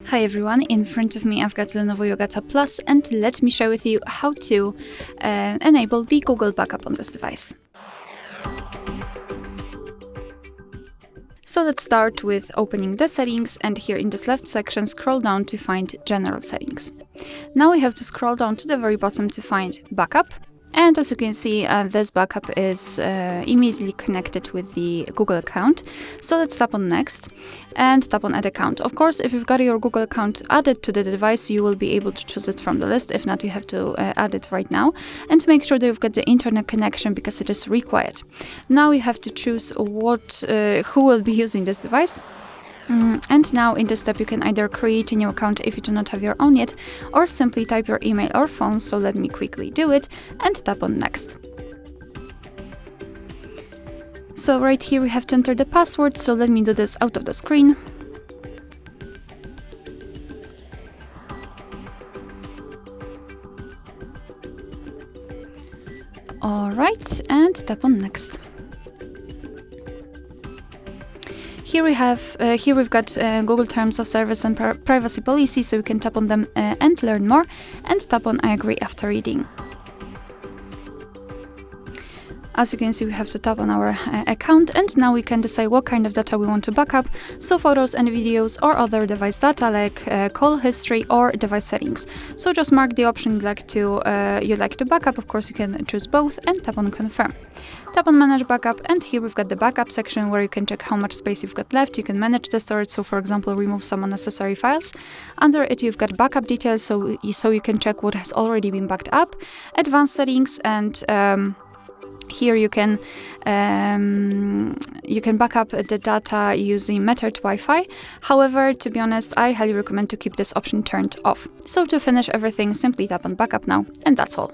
Hi everyone, in front of me I've got LENOVO Yoga Tab Plus, and let me share with you how to enable the Google backup on this device. So let's start with opening the settings, and here in this left section scroll down to find General Settings. Now we have to scroll down to the very bottom to find Backup. And as you can see, this backup is immediately connected with the Google account. So let's tap on Next and tap on Add Account. Of course, if you've got your Google account added to the device, you will be able to choose it from the list. If not, you have to add it right now. And make sure that you've got the internet connection because it is required. Now you have to choose who will be using this device. And now in this step you can either create a new account if you do not have your own yet, or simply type your email or phone. So let me quickly do it and tap on Next. So right here we have to enter the password, so let me do this out of the screen. Alright, and tap on Next. Here we've got Google Terms of Service and Privacy Policy, so you can tap on them and learn more, and tap on I agree after reading. As you can see, we have to tap on our account, and now we can decide what kind of data we want to backup, so photos and videos or other device data like call history or device settings. So just mark the option you'd like to backup. Of course, you can choose both and tap on Confirm. Tap on Manage Backup, and here we've got the backup section where you can check how much space you've got left. You can manage the storage, so for example, remove some unnecessary files. Under it, you've got backup details, so you can check what has already been backed up, advanced settings, and here you can back up the data using Metered Wi-Fi. However, to be honest, I highly recommend to keep this option turned off. So to finish everything, simply tap on Backup now, and that's all.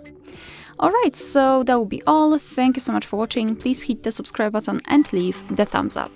Alright, so that will be all. Thank you so much for watching. Please hit the subscribe button and leave the thumbs up.